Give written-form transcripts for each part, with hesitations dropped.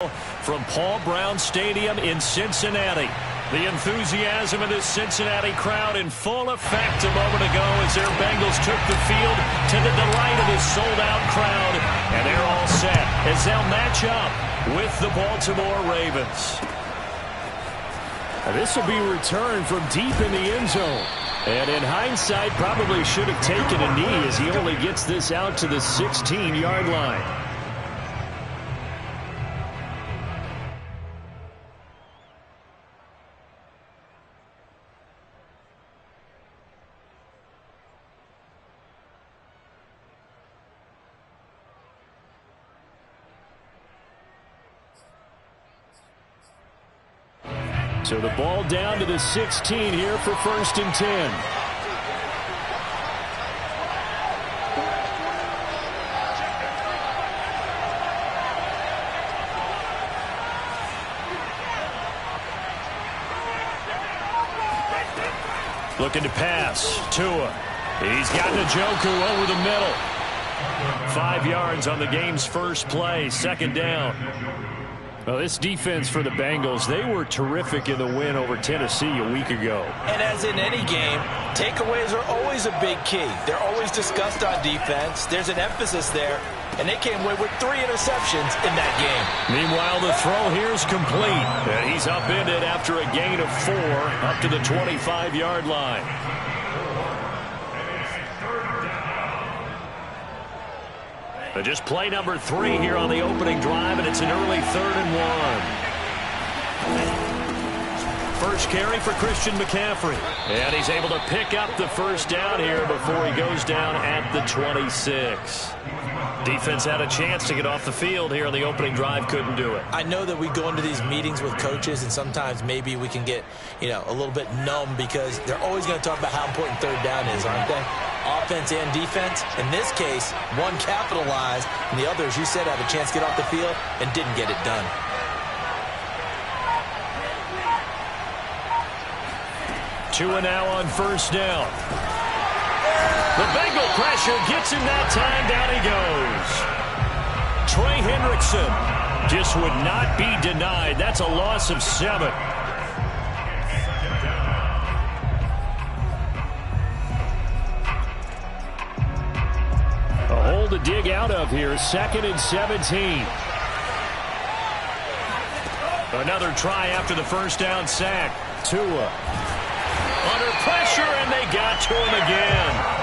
football from Paul Brown Stadium in Cincinnati. The enthusiasm of this Cincinnati crowd in full effect a moment ago as their Bengals took the field to the delight of this sold-out crowd. And they're all set as they'll match up with the Baltimore Ravens. This will be returned from deep in the end zone. And in hindsight, probably should have taken a knee as he only gets this out to the 16-yard line. So the ball down to the 16 here for 1st and 10. Looking to pass. Tua. He's got Njoku over the middle. 5 yards on the game's first play. 2nd down. Well, this defense for the Bengals, they were terrific in the win over Tennessee a week ago. And as in any game, takeaways are always a big key. They're always discussed on defense. There's an emphasis there, and they came away with 3 interceptions in that game. Meanwhile, the throw here is complete. And he's upended after a gain of 4 up to the 25-yard line. Just play number 3 here on the opening drive, and it's an early 3rd and 1. First carry for Christian McCaffrey. And he's able to pick up the first down here before he goes down at the 26. Defense had a chance to get off the field here on the opening drive, couldn't do it. I know that we go into these meetings with coaches, and sometimes maybe we can get, a little bit numb because they're always going to talk about how important 3rd down is, aren't they? Offense and defense. In this case, one capitalized, and the other, as you said, had a chance to get off the field and didn't get it done. Tua now on 1st down. The Bengal pressure gets him that time. Down he goes. Trey Hendrickson just would not be denied. That's a loss of 7. A hole to dig out of here. 2nd and 17. Another try after the first down sack. Tua under pressure, and they got to him again.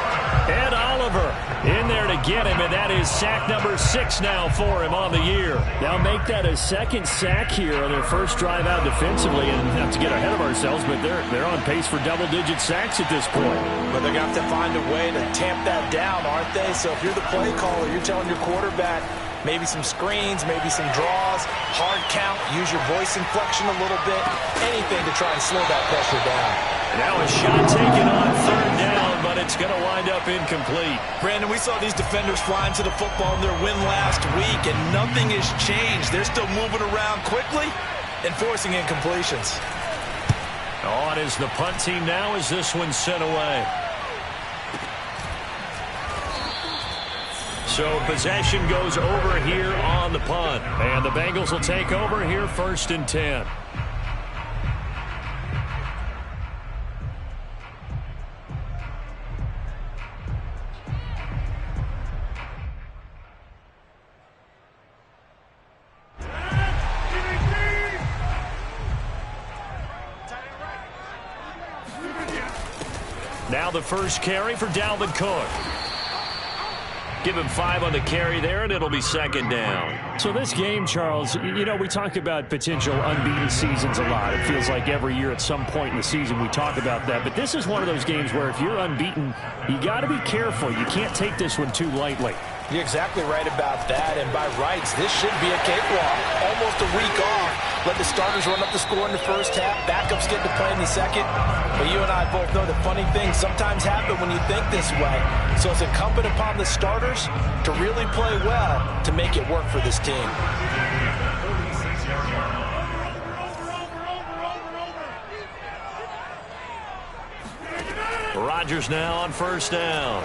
Ed Oliver in there to get him, and that is sack number 6 now for him on the year. They'll make that a 2nd sack here on their first drive out defensively, and not to get ahead of ourselves, but they're on pace for double-digit sacks at this point. But they're going to have to find a way to tamp that down, aren't they? So if you're the play caller, you're telling your quarterback maybe some screens, maybe some draws, hard count, use your voice inflection a little bit, anything to try and slow that pressure down. Now a shot taken on 3rd down, but it's going to wind up incomplete. Brandon, we saw these defenders flying to the football in their win last week, and nothing has changed. They're still moving around quickly and forcing incompletions. On is the punt team now as this one's sent away. So possession goes over here on the punt. And the Bengals will take over here 1st and 10. Now the first carry for Dalvin Cook. Give him 5 on the carry there, and it'll be 2nd down. So this game, Charles, we talk about potential unbeaten seasons a lot. It feels like every year at some point in the season we talk about that. But this is one of those games where if you're unbeaten, you got to be careful. You can't take this one too lightly. You're exactly right about that, and by rights, this should be a cakewalk. Almost a week off. Let the starters run up the score in the first half. Backups get to play in the second. But you and I both know the funny things sometimes happen when you think this way. So it's incumbent upon the starters to really play well to make it work for this team. Rodgers now on 1st down.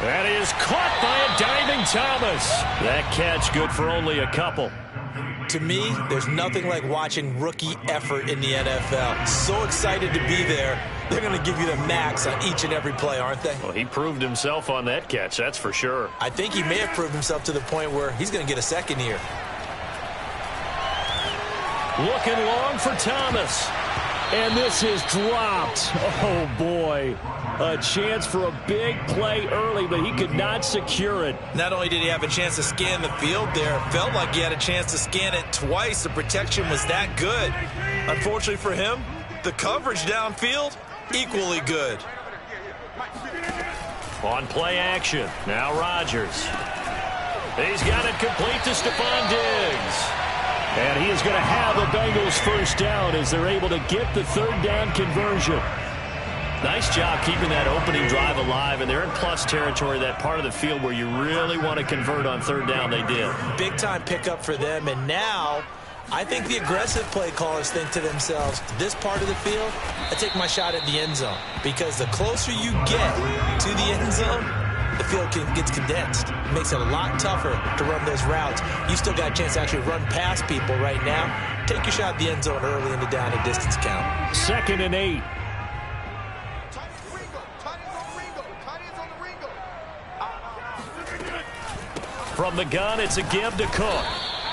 That is caught by a diving Thomas. That catch good for only a couple. To me, there's nothing like watching rookie effort in the NFL. So excited to be there. They're going to give you the max on each and every play, aren't they? Well, he proved himself on that catch, that's for sure. I think he may have proved himself to the point where he's going to get a second here. Looking long for Thomas. And this is dropped. Oh, boy. A chance for a big play early, but he could not secure it. Not only did he have a chance to scan the field there, it felt like he had a chance to scan it twice. The protection was that good. Unfortunately for him, the coverage downfield, equally good. On play action, now Rodgers. He's got it complete to Stephon Diggs. And he is going to have the Bengals first down as they're able to get the third down conversion. Nice job keeping that opening drive alive, and they're in plus territory, that part of the field where you really want to convert on third down. They did. Big-time pickup for them, and now I think the aggressive play callers think to themselves, this part of the field, I take my shot at the end zone, because the closer you get to the end zone, the field gets condensed. It makes it a lot tougher to run those routes. You still got a chance to actually run past people right now. Take your shot at the end zone early in the down and distance count. 2nd and 8. From the gun, it's a give to Cook.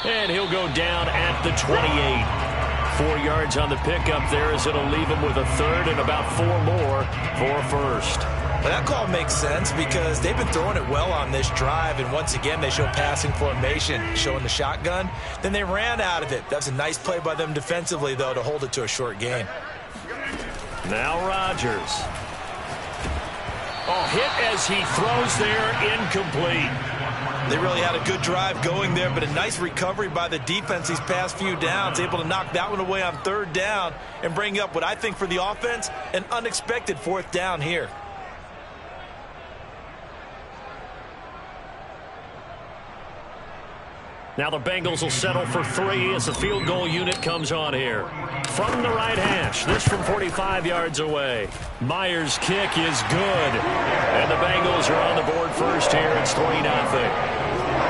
And he'll go down at the 28. 4 yards on the pickup there as it'll leave him with a third and about 4 more for a first. Well, that call makes sense because they've been throwing it well on this drive, and once again they show passing formation, showing the shotgun. Then they ran out of it. That was a nice play by them defensively, though, to hold it to a short gain. Now Rodgers. Oh, hit as he throws there, incomplete. They really had a good drive going there, but a nice recovery by the defense these past few downs, able to knock that one away on third down and bring up what I think for the offense, an unexpected 4th down here. Now the Bengals will settle for 3 as the field goal unit comes on here. From the right hash, this from 45 yards away. Myers' kick is good. And the Bengals are on the board first here. It's 3-0.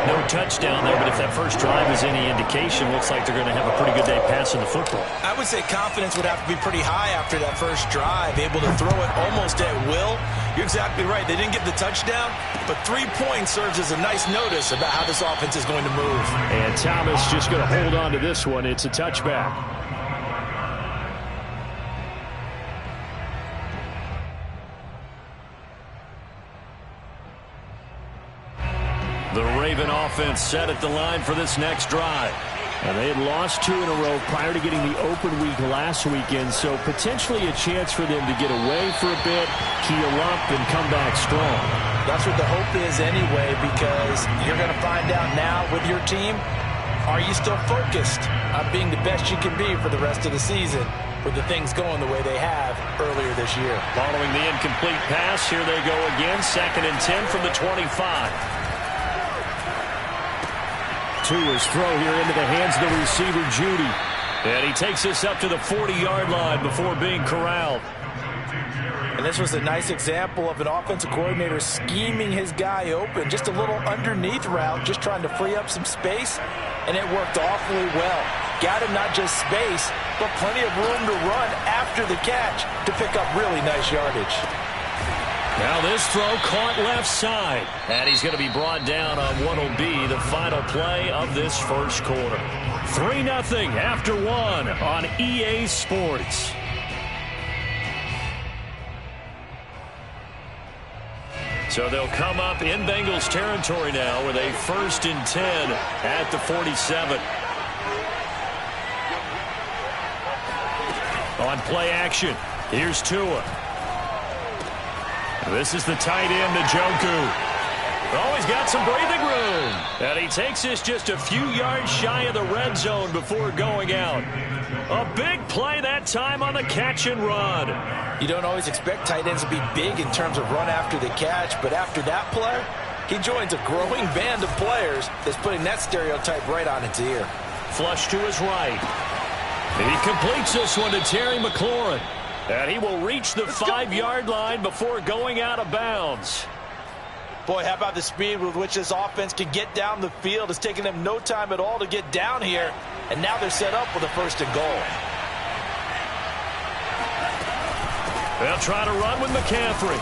No touchdown there, but if that first drive is any indication, looks like they're going to have a pretty good day passing the football. I would say confidence would have to be pretty high after that first drive, able to throw it almost at will. You're exactly right. They didn't get the touchdown, but 3 points serves as a nice notice about how this offense is going to move. And Thomas just going to hold on to this one. It's a touchback. The Raven offense set at the line for this next drive. And they had lost 2 in a row prior to getting the open week last weekend, so potentially a chance for them to get away for a bit, heal up, and come back strong. That's what the hope is anyway, because you're going to find out now with your team, are you still focused on being the best you can be for the rest of the season with the things going the way they have earlier this year? Following the incomplete pass, here they go again, 2nd and 10 from the 25. Tua's throw here into the hands of the receiver, Judy. And he takes this up to the 40-yard line before being corralled. And this was a nice example of an offensive coordinator scheming his guy open. Just a little underneath route, just trying to free up some space. And it worked awfully well. Got him not just space, but plenty of room to run after the catch to pick up really nice yardage. Now this throw caught left side. And he's going to be brought down on what will be the final play of this first quarter. 3-0 after 1 on EA Sports. So they'll come up in Bengals territory now with a 1st and 10 at the 47. On play action, here's Tua. This is the tight end, Njoku. Oh, he's got some breathing room. And he takes this just a few yards shy of the red zone before going out. A big play that time on the catch and run. You don't always expect tight ends to be big in terms of run after the catch, but after that play, he joins a growing band of players that's putting that stereotype right on its ear. Flush to his right. And he completes this one to Terry McLaurin. And he will reach the 5-yard line before going out of bounds. Boy, how about the speed with which this offense can get down the field? It's taken them no time at all to get down here, and now they're set up with a 1st and goal. They'll try to run with McCaffrey.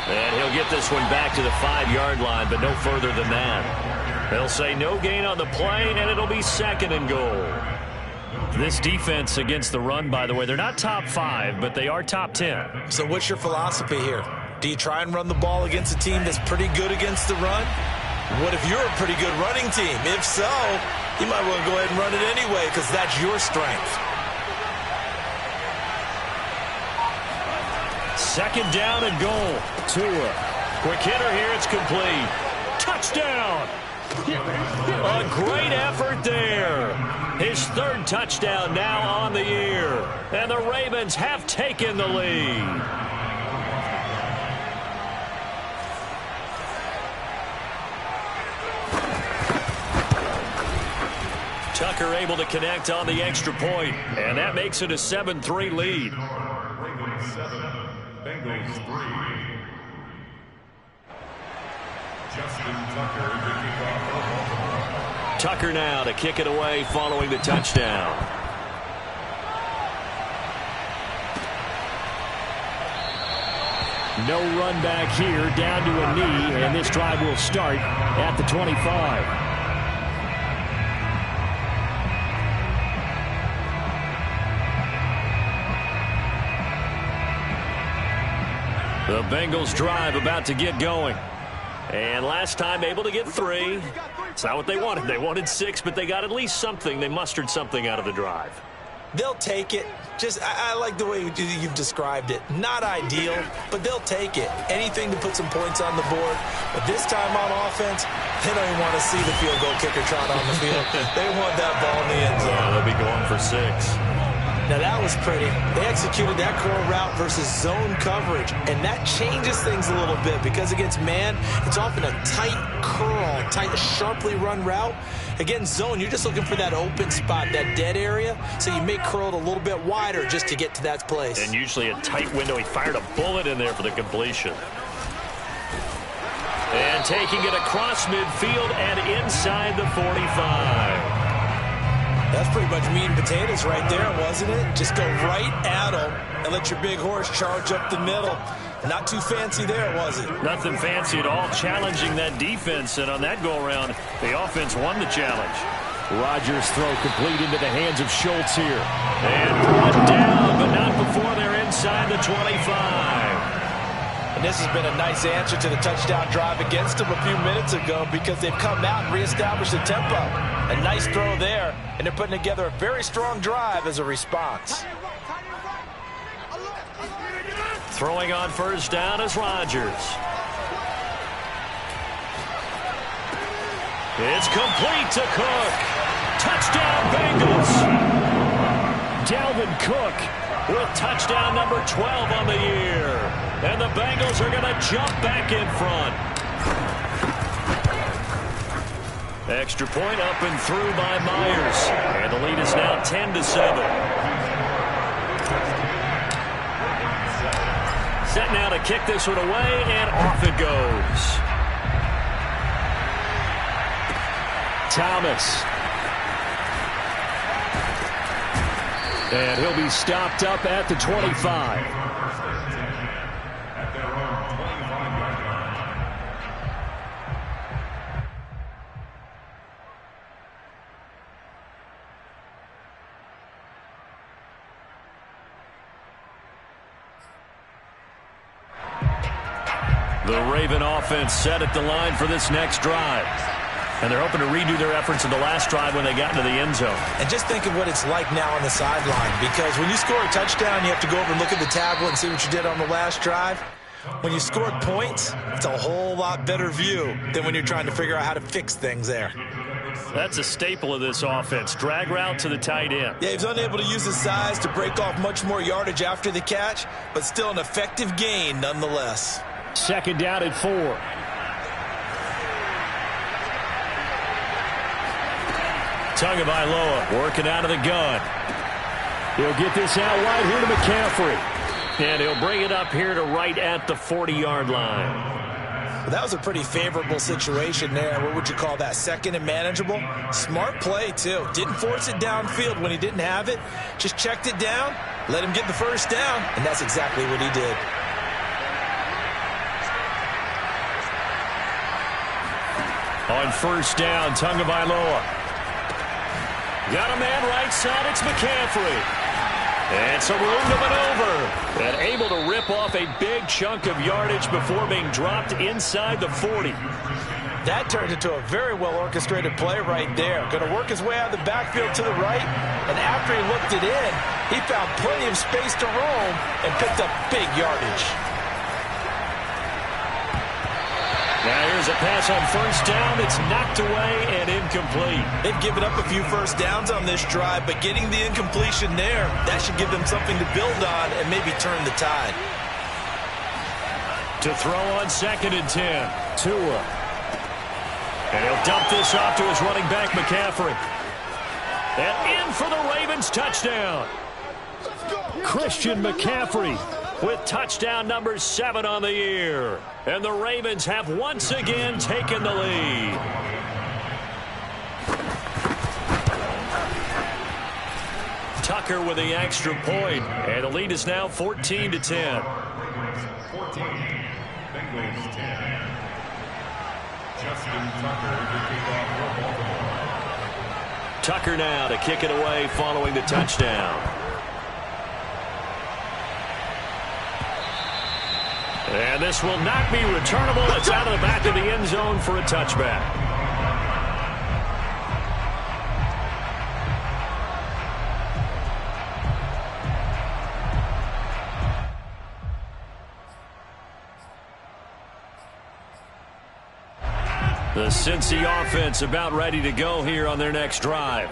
And he'll get this one back to the 5-yard line, but no further than that. They'll say no gain on the play, and it'll be 2nd and goal. This defense against the run, by the way, they're not top 5, but they are top 10. So what's your philosophy here? Do you try and run the ball against a team that's pretty good against the run? What if you're a pretty good running team? If so, you might want to go ahead and run it anyway because that's your strength. 2nd down and goal. Tua. Quick hitter here. It's complete. Touchdown. A great effort there. His 3rd touchdown now on the year. And the Ravens have taken the lead. Tucker able to connect on the extra point, and that makes it a 7-3 lead. Ravens 7, Bengals 3. Justin Tucker, the kickoff. Tucker now to kick it away following the touchdown. No run back here, down to a knee, and this drive will start at the 25. The Bengals drive about to get going. And last time able to get 3. It's not what they wanted. They wanted 6, but they got at least something. They mustered something out of the drive. They'll take it. I like the way you've described it. Not ideal, but they'll take it. Anything to put some points on the board. But this time on offense, they don't even want to see the field goal kicker trot on the field. They want that ball in the end zone. Yeah, they'll be going for 6. Now that was pretty. They executed that curl route versus zone coverage, and that changes things a little bit because against man, it's often a tight curl, tight, sharply run route. Against zone, you're just looking for that open spot, that dead area, so you may curl it a little bit wider just to get to that place. And usually a tight window. He fired a bullet in there for the completion. And taking it across midfield and inside the 45. That's pretty much meat and potatoes right there, wasn't it? Just go right at them and let your big horse charge up the middle. Not too fancy there, was it? Nothing fancy at all, challenging that defense. And on that go-around, the offense won the challenge. Rodgers' throw complete into the hands of Schultz here. And brought down, but not before they're inside the 25. And this has been a nice answer to the touchdown drive against them a few minutes ago because they've come out and reestablished the tempo. A nice throw there, and they're putting together a very strong drive as a response. Throwing on 1st down is Rodgers. It's complete to Cook. Touchdown Bengals. Dalvin Cook with touchdown number 12 on the year. And the Bengals are going to jump back in front. Extra point up and through by Myers. And the lead is now 10-7. Set now to kick this one away, and off it goes. Thomas. And he'll be stopped up at the 25. The Raven offense set at the line for this next drive. And they're hoping to redo their efforts in the last drive when they got into the end zone. And just think of what it's like now on the sideline, because when you score a touchdown, you have to go over and look at the tablet and see what you did on the last drive. When you scored points, it's a whole lot better view than when you're trying to figure out how to fix things there. That's a staple of this offense. Drag route to the tight end. Yeah, he's unable to use his size to break off much more yardage after the catch, but still an effective gain nonetheless. 2nd down and 4. Tagovailoa working out of the gun. He'll get this out wide here to McCaffrey. And he'll bring it up here to right at the 40-yard line. Well, that was a pretty favorable situation there. What would you call that? Second and manageable? Smart play, too. Didn't force it downfield when he didn't have it. Just checked it down, let him get the first down, and that's exactly what he did. On first down, Tagovailoa. Got a man right side, it's McCaffrey. And so room to maneuver. And able to rip off a big chunk of yardage before being dropped inside the 40. That turned into a very well-orchestrated play right there. Going to work his way out of the backfield to the right. And after he looked it in, he found plenty of space to roam and picked up big yardage. Now here's a pass on first down. It's knocked away and incomplete. They've given up a few first downs on this drive, but getting the incompletion there, that should give them something to build on and maybe turn the tide. To throw on second and 10. Tua. And he'll dump this off to his running back, McCaffrey. And in for the Ravens touchdown. Christian McCaffrey with touchdown number 7 on the year. And the Ravens have once again taken the lead. Tucker with the extra point, and the lead is now 14-10. 14, Bengals 10. Justin Tucker to kick off for Baltimore. Tucker now to kick it away following the touchdown. And this will not be returnable. It's out of the back of the end zone for a touchback. The Cincy offense about ready to go here on their next drive.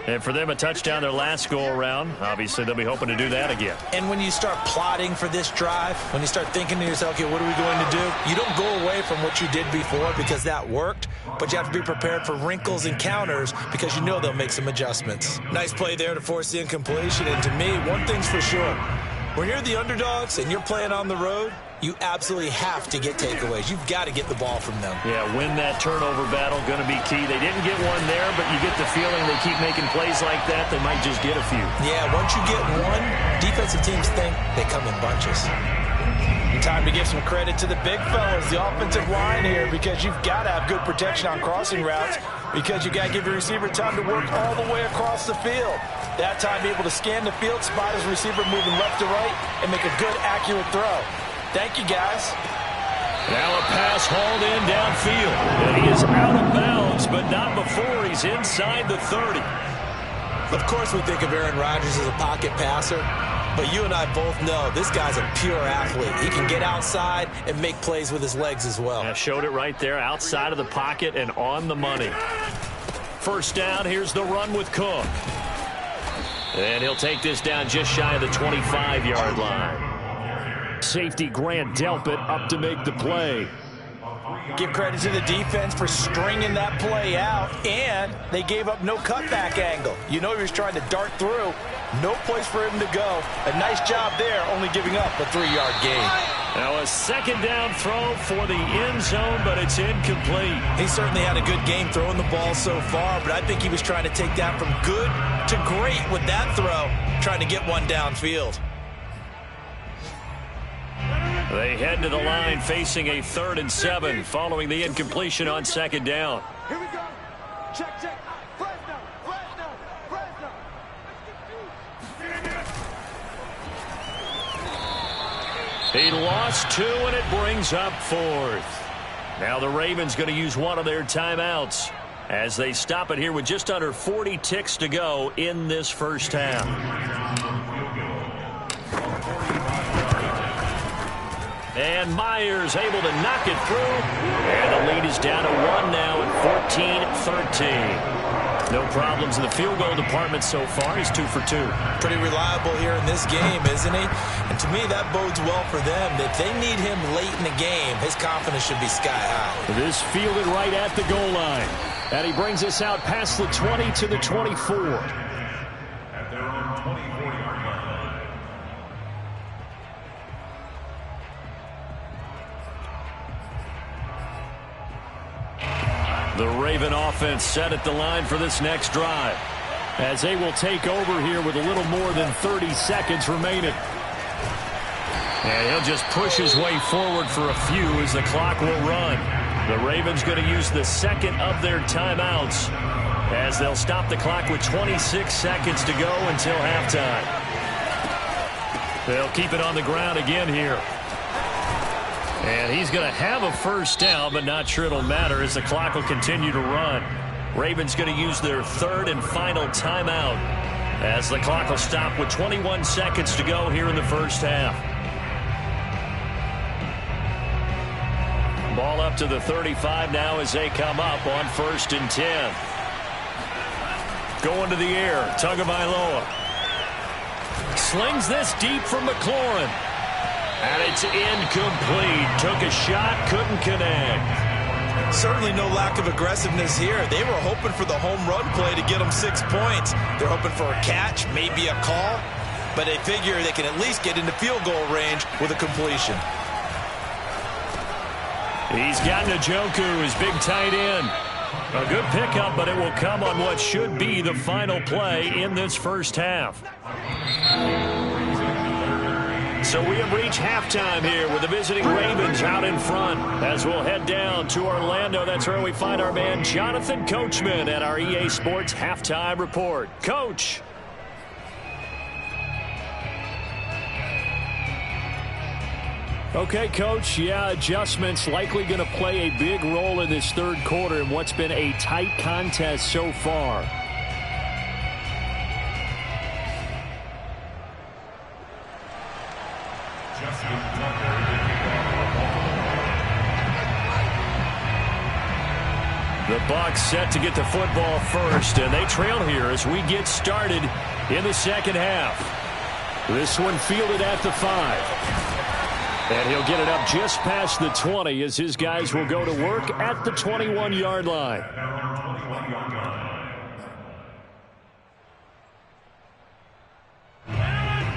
And for them, a touchdown their last go-around. Obviously, they'll be hoping to do that again. And when you start plotting for this drive, when you start thinking to yourself, okay, what are we going to do? You don't go away from what you did before because that worked, but you have to be prepared for wrinkles and counters because you know they'll make some adjustments. Nice play there to force the incompletion. And to me, one thing's for sure. When you're the underdogs and you're playing on the road, you absolutely have to get takeaways. You've got to get the ball from them. Yeah, win that turnover battle, going to be key. They didn't get one there, but you get the feeling they keep making plays like that, they might just get a few. Yeah, once you get one, defensive teams think they come in bunches. And time to give some credit to the big fellas, the offensive line here, because you've got to have good protection on crossing routes because you got to give your receiver time to work all the way across the field. That time, be able to scan the field, spot his receiver moving left to right, and make a good, accurate throw. Thank you, guys. Now a pass hauled in downfield. And he is out of bounds, but not before he's inside the 30. Of course, we think of Aaron Rodgers as a pocket passer, but you and I both know this guy's a pure athlete. He can get outside and make plays with his legs as well. Yeah, showed it right there, outside of the pocket and on the money. First down, here's the run with Cook. And he'll take this down just shy of the 25-yard line. Safety Grant Delpit up to make the play. Give credit to the defense for stringing that play out, and they gave up no cutback angle. You know he was trying to dart through. No place for him to go. A nice job there, only giving up a 3-yard gain. Now a second down throw for the end zone, but it's incomplete. He certainly had a good game throwing the ball so far, but I think he was trying to take that from good to great with that throw, trying to get one downfield. They head to the line facing a 3rd and 7 following the incompletion on second down. Here we go. Check, check. Fresno, Fresno, Fresno. He lost 2, and it brings up 4th. Now the Ravens going to use one of their timeouts as they stop it here with just under 40 ticks to go in this first half. And Myers able to knock it through. And the lead is down to 1 now at 14-13. No problems in the field goal department so far. He's 2 for 2. Pretty reliable here in this game, isn't he? And to me, that bodes well for them. If they need him late in the game, his confidence should be sky high. This fielded right at the goal line. And he brings us out past the 20 to the 24. At their own 24-yard line. The Raven offense set at the line for this next drive, as they will take over here with a little more than 30 seconds remaining. And he'll just push his way forward for a few as the clock will run. The Ravens going to use the second of their timeouts as they'll stop the clock with 26 seconds to go until halftime. They'll keep it on the ground again here. And he's going to have a first down, but not sure it'll matter as the clock will continue to run. Ravens going to use their third and final timeout as the clock will stop with 21 seconds to go here in the first half. Ball up to the 35 now as they come up on 1st and 10. Going to the air, Tagovailoa. Slings this deep from McLaurin. And it's incomplete. Took a shot, couldn't connect. Certainly no lack of aggressiveness here. They were hoping for the home run play to get them 6 points. They're hoping for a catch, maybe a call. But they figure they can at least get into field goal range with a completion. He's got Njoku, his big tight end. A good pickup, but it will come on what should be the final play in this first half. So we have reached halftime here with the visiting Ravens out in front. As we'll head down to Orlando, that's where we find our man Jonathan Coachman at our EA Sports Halftime Report. Coach. Okay, Coach, yeah, adjustments likely going to play a big role in this third quarter in what's been a tight contest so far. The Bucs set to get the football first, and they trail here as we get started in the second half. This one fielded at the 5. And he'll get it up just past the 20 as his guys will go to work at the 21-yard line.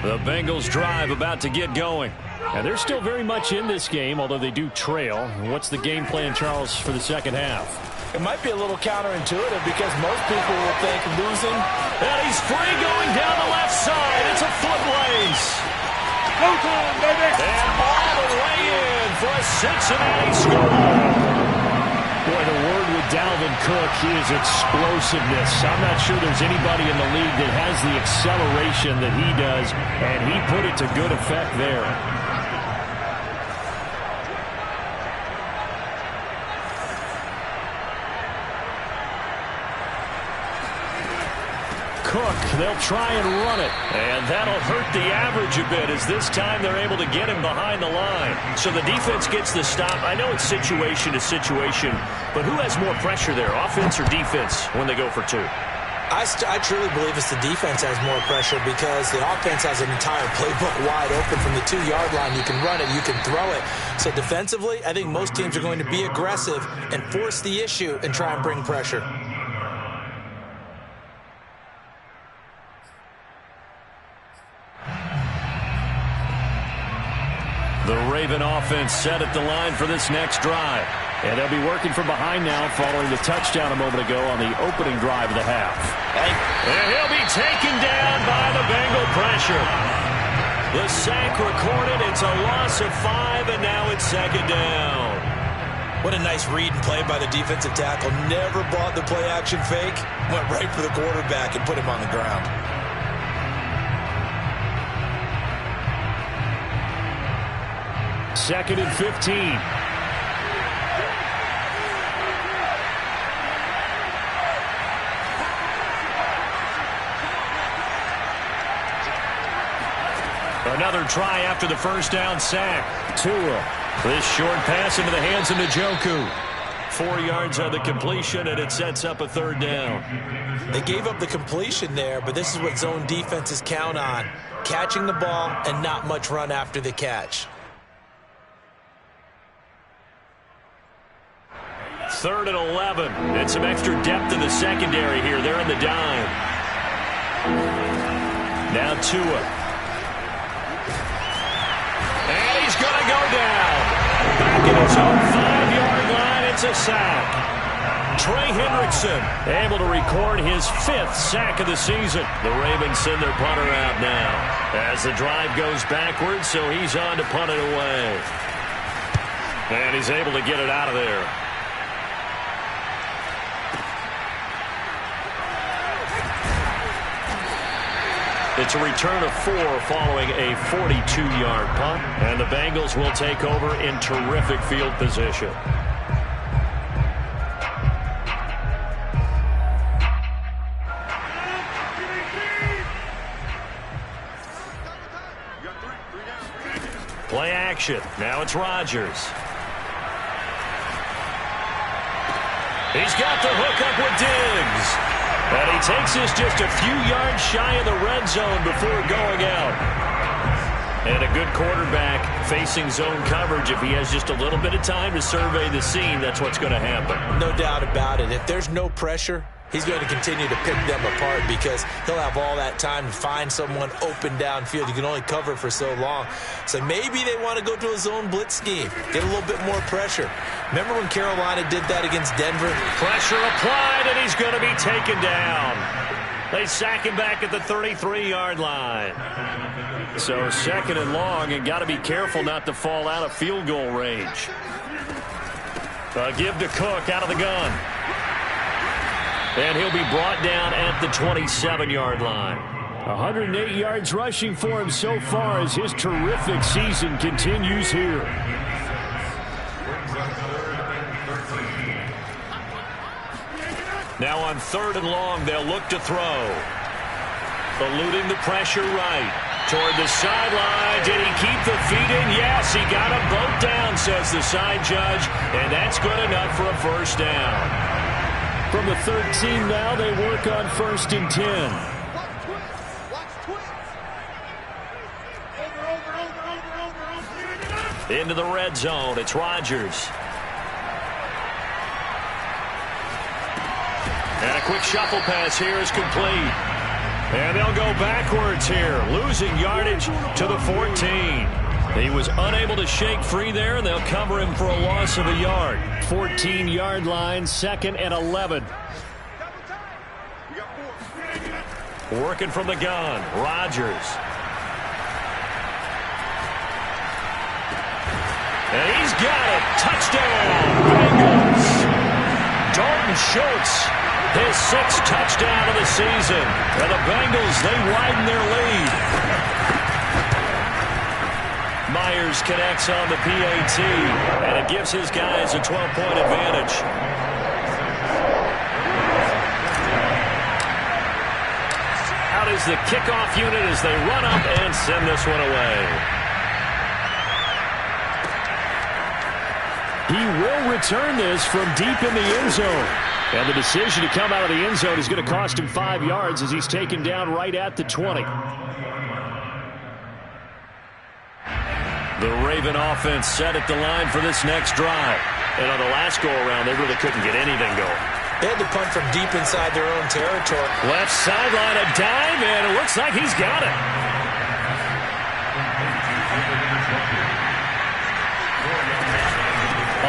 The Bengals drive about to get going. And they're still very much in this game, although they do trail. What's the game plan, Charles, for the second half? It might be a little counterintuitive because most people will think losing. And he's free going down the left side. It's a foot race. Go time, baby! And all the way in for a Cincinnati score. Boy, the word with Dalvin Cook, he is explosiveness. I'm not sure there's anybody in the league that has the acceleration that he does, and he put it to good effect there. Cook, they'll try and run it. And that'll hurt the average a bit as this time they're able to get him behind the line. So the defense gets the stop. I know it's situation to situation, but who has more pressure there, offense or defense, when they go for 2? I truly believe it's the defense has more pressure because the offense has an entire playbook wide open from the 2-yard line. You can run it, you can throw it. So defensively, I think most teams are going to be aggressive and force the issue and try and bring pressure. The Raven offense set at the line for this next drive. And they'll be working from behind now following the touchdown a moment ago on the opening drive of the half. And he'll be taken down by the Bengal pressure. The sack recorded. It's a loss of 5, and now it's second down. What a nice read and play by the defensive tackle. Never bought the play-action fake. Went right for the quarterback and put him on the ground. Second and 15. Another try after the first down sack. Tua. This short pass into the hands of Njoku. 4 yards on the completion, and it sets up a third down. They gave up the completion there, but this is what zone defenses count on. Catching the ball and not much run after the catch. Third and 11. And some extra depth in the secondary here. They're in the dime. Now Tua. And he's going to go down. Back at his own 5-yard line. It's a sack. Trey Hendrickson able to record his 5th sack of the season. The Ravens send their punter out now as the drive goes backwards, so he's on to punt it away. And he's able to get it out of there. It's a return of 4 following a 42-yard punt, and the Bengals will take over in terrific field position. Play action. Now it's Rodgers. He's got the hook up with Diggs. And he takes this just a few yards shy of the red zone before going out. And a good quarterback facing zone coverage. If he has just a little bit of time to survey the scene, that's what's going to happen. No doubt about it. If there's no pressure, he's going to continue to pick them apart because he'll have all that time to find someone open downfield. You can only cover for so long. So maybe they want to go to a zone blitz scheme, get a little bit more pressure. Remember when Carolina did that against Denver? Pressure applied, and he's going to be taken down. They sack him back at the 33-yard line. So second and long, and got to be careful not to fall out of field goal range. Give to Cook out of the gun. And he'll be brought down at the 27-yard line. 108 yards rushing for him so far as his terrific season continues here. Now on 3rd and long, they'll look to throw. Eluding the pressure right. Toward the sideline. Did he keep the feet in? Yes, he got them both down, says the side judge. And that's good enough for a first down. From the 13 now, they work on 1st and 10. Into the red zone. It's Rodgers. And a quick shuffle pass here is complete. And they'll go backwards here, losing yardage to the 14. He was unable to shake free there, and they'll cover him for a loss of a yard. 14-yard line, 2nd and 11. Working from the gun, Rodgers. And he's got it. Touchdown, Bengals. Dalton Schultz, his 6th touchdown of the season. And the Bengals, they widen their lead. Myers connects on the PAT, and it gives his guys a 12-point advantage. Out is the kickoff unit as they run up and send this one away. He will return this from deep in the end zone. And the decision to come out of the end zone is going to cost him 5 yards as he's taken down right at the 20. The Raven offense set at the line for this next drive. And on the last go-around, they really couldn't get anything going. They had to punt from deep inside their own territory. Left sideline, a dive, and it looks like he's got it.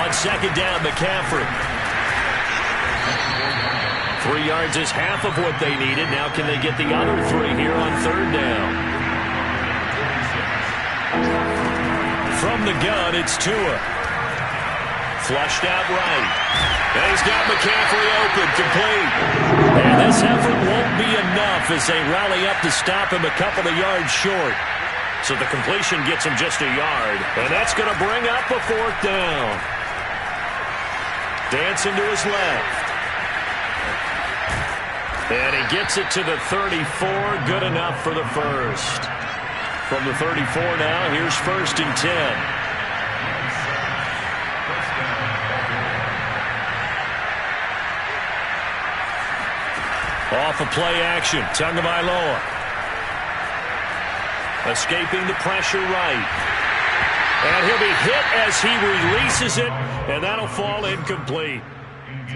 On 2nd down, McCaffrey. 3 yards is half of what they needed. Now can they get the other 3 here on 3rd down? From the gun, it's Tua. Flushed out right. And he's got McCaffrey open, complete. And this effort won't be enough as they rally up to stop him a couple of yards short. So the completion gets him just a yard. And that's going to bring up a 4th down. Dancing to his left. And he gets it to the 34. Good enough for the first. From the 34 now, here's 1st and 10. Off of play action, Tagovailoa. Escaping the pressure right. And he'll be hit as he releases it, and that'll fall incomplete.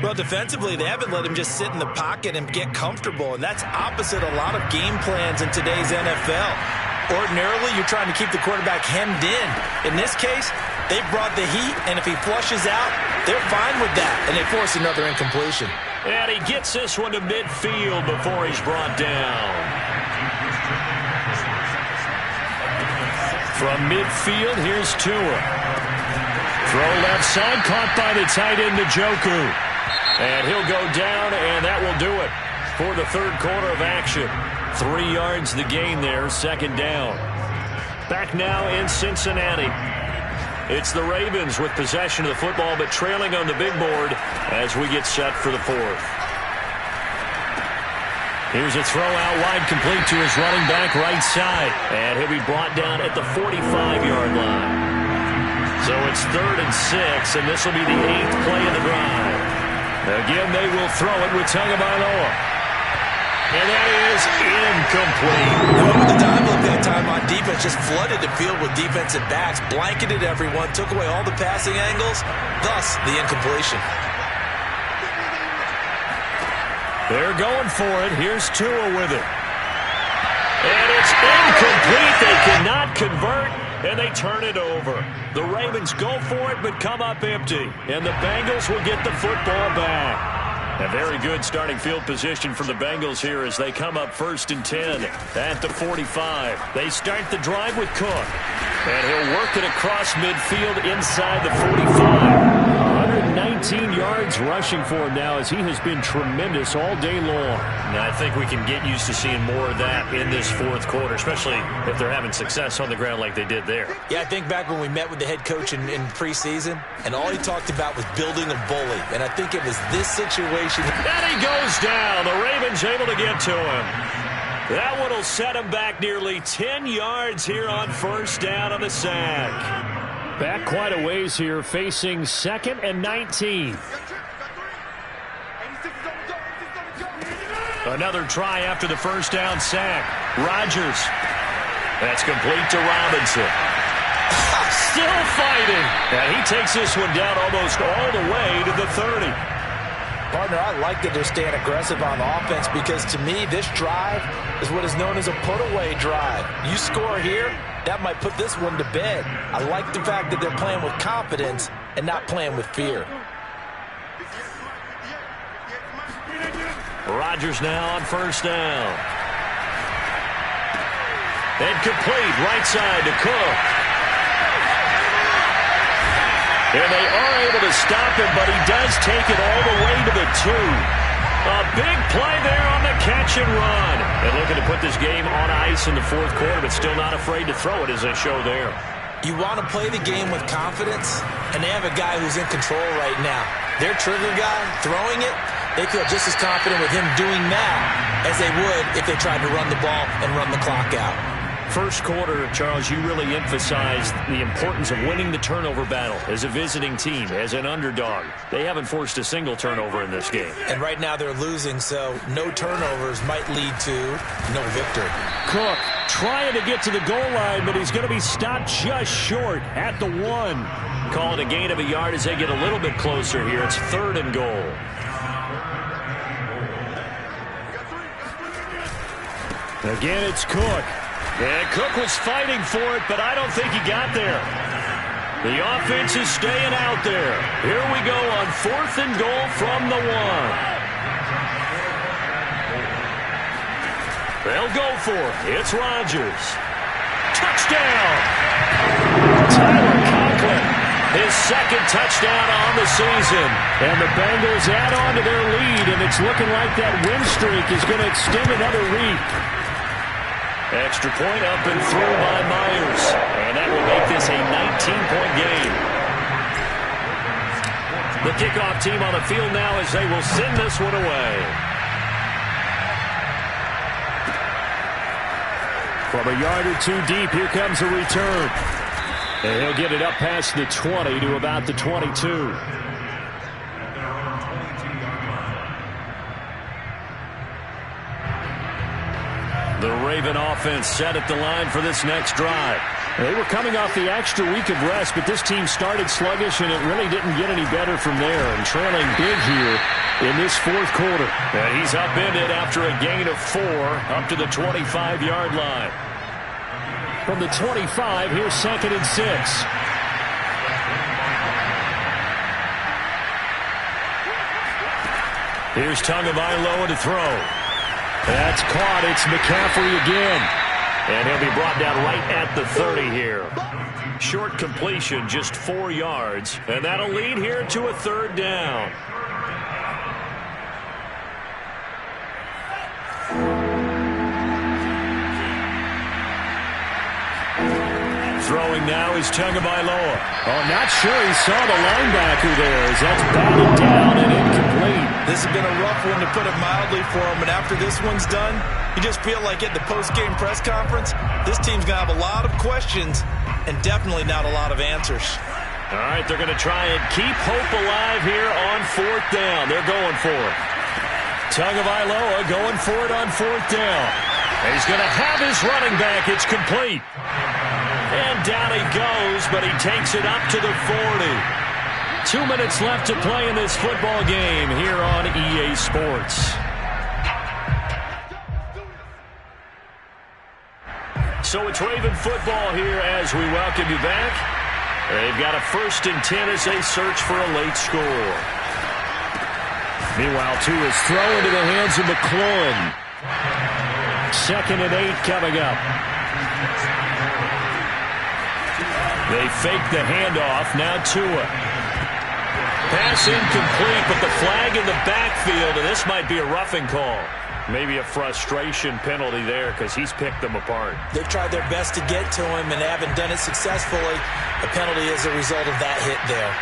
Well, defensively, they haven't let him just sit in the pocket and get comfortable, and that's opposite a lot of game plans in today's NFL. Ordinarily, you're trying to keep the quarterback hemmed in. In this case, they brought the heat, and if he flushes out, they're fine with that, and they force another incompletion. And he gets this one to midfield before he's brought down. From midfield, here's Tua. Throw left side, caught by the tight end, Njoku. And he'll go down, and that will do it for the third quarter of action. 3 yards the gain there, second down. Back now in Cincinnati. It's the Ravens with possession of the football, but trailing on the big board as we get set for the fourth. Here's a throw out wide, complete to his running back right side. And he'll be brought down at the 45-yard line. So it's 3rd and 6, and this will be the 8th play of the drive. Again, they will throw it with Tagovailoa. And that is incomplete. Whoever the dime looked that time on defense just flooded the field with defensive backs, blanketed everyone, took away all the passing angles, thus the incompletion. They're going for it. Here's Tua with it. And it's incomplete. They cannot convert, and they turn it over. The Ravens go for it, but come up empty. And the Bengals will get the football back. A very good starting field position for the Bengals here as they come up 1st and 10 at the 45. They start the drive with Cook. And he'll work it across midfield inside the 45. 119 yards rushing for him now as he has been tremendous all day long. And I think we can get used to seeing more of that in this fourth quarter, especially if they're having success on the ground like they did there. Yeah, I think back when we met with the head coach in preseason, and all he talked about was building a bully. And I think it was this situation. And he goes down. The Ravens able to get to him. That one will set him back nearly 10 yards here on 1st down on the sack. Back quite a ways here, facing 2nd and 19. Another try after the 1st down sack. Rodgers. That's complete to Robinson. Still fighting. And he takes this one down almost all the way to the 30. Partner, I like that they're staying aggressive on offense because, to me, this drive is what is known as a put-away drive. You score here, that might put this one to bed. I like the fact that they're playing with confidence and not playing with fear. Rodgers now on 1st down. And complete, right side to Cook. And they are able to stop him, but he does take it all the way to the 2. A big play there on the catch and run. And looking to put this game on ice in the fourth quarter, but still not afraid to throw it as they show there. You want to play the game with confidence, and they have a guy who's in control right now. Their trigger guy, throwing it, they feel just as confident with him doing that as they would if they tried to run the ball and run the clock out. First quarter, Charles, you really emphasized the importance of winning the turnover battle as a visiting team, as an underdog. They haven't forced a single turnover in this game. And right now they're losing, so no turnovers might lead to no victory. Cook trying to get to the goal line, but he's going to be stopped just short at the 1. Call it a gain of a yard as they get a little bit closer here. It's 3rd and goal. Again, it's Cook. And Cook was fighting for it, but I don't think he got there. The offense is staying out there. Here we go on 4th and goal from the 1. They'll go for it. It's Rodgers. Touchdown! Tyler Conklin, his 2nd touchdown on the season. And the Bengals add on to their lead, and it's looking like that win streak is going to extend another week. Extra point up and through by Myers. And that will make this a 19-point game. The kickoff team on the field now as they will send this one away. From a yard or 2 deep, here comes a return. And he'll get it up past the 20 to about the 22. The Raven offense set at the line for this next drive. They were coming off the extra week of rest, but this team started sluggish, and it really didn't get any better from there. And trailing big here in this fourth quarter. And he's upended after a gain of 4 up to the 25-yard line. From the 25, here's 2nd and 6. Here's Tagovailoa to throw. That's caught. It's McCaffrey again. And he'll be brought down right at the 30 here. Short completion, just 4 yards. And that'll lead here to a 3rd down. Throwing now is Tagovailoa. Oh, not sure he saw the linebacker there as that's batted down and incomplete. This has been a rough one, to put it mildly, for him. And after this one's done, you just feel like at the post-game press conference, this team's going to have a lot of questions and definitely not a lot of answers. All right, they're going to try and keep hope alive here on 4th down. They're going for it. Tagovailoa going for it on 4th down. He's going to have his running back. It's complete. And down he goes, but he takes it up to the 40. 2 minutes left to play in this football game here on EA Sports. So it's Raven football here as we welcome you back. They've got a 1st and 10 as they search for a late score. Meanwhile, Tua's throw into the hands of McLaurin. 2nd and 8 coming up. They fake the handoff. Now Tua. Pass incomplete, but the flag in the backfield, and this might be a roughing call. Maybe a frustration penalty there because he's picked them apart. They've tried their best to get to him and haven't done it successfully. A penalty as a result of that hit there.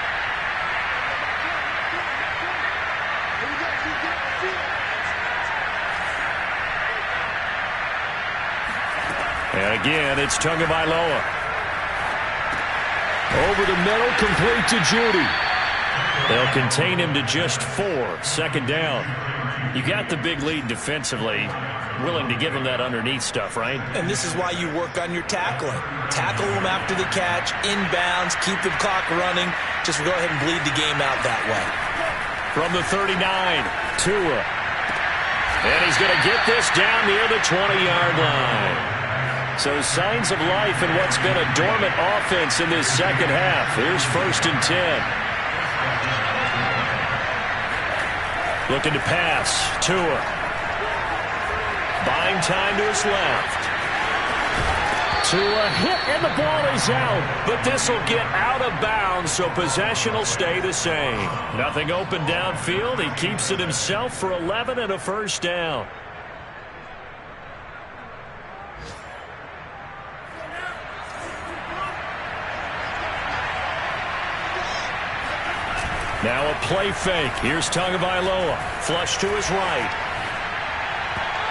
And again, it's Tagovailoa. Over the middle, complete to Judy. They'll contain him to just 4. 2nd down. You got the big lead defensively. Willing to give him that underneath stuff, right? And this is why you work on your tackling. Tackle him after the catch, inbounds, keep the clock running. Just go ahead and bleed the game out that way. From the 39, Tua. And he's going to get this down near the 20-yard line. So signs of life in what's been a dormant offense in this 2nd half. Here's 1st and 10. Looking to pass. Tua. Buying time to his left. Tua hit and the ball is out. But this will get out of bounds, so possession will stay the same. Nothing open downfield. He keeps it himself for 11 and a 1st down. Now a play fake. Here's Tagovailoa. Flush to his right.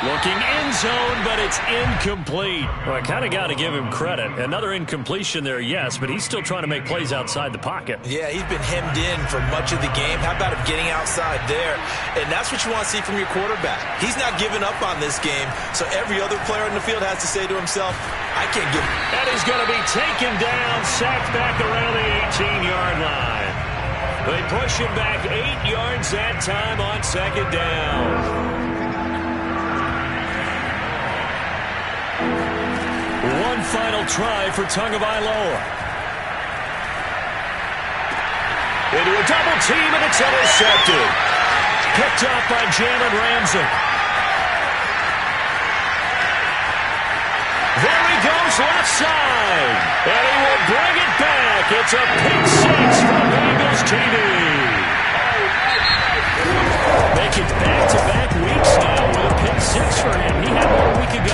Looking end zone, but it's incomplete. Well, I kind of got to give him credit. Another incompletion there, yes, but he's still trying to make plays outside the pocket. Yeah, he's been hemmed in for much of the game. How about him getting outside there? And that's what you want to see from your quarterback. He's not giving up on this game, so every other player in the field has to say to himself, I can't give up. And he's going to be taken down, sacked back around the 18-yard line. They push him back 8 yards that time on 2nd down. One final try for Tagovailoa. Into a double team, and it's intercepted. Picked up by Jalen Ramsey. There he goes, left side. And he will bring it back. It's a pick 6 for Bengals TV. Make it back-to-back weeks now with a pick 6 for him.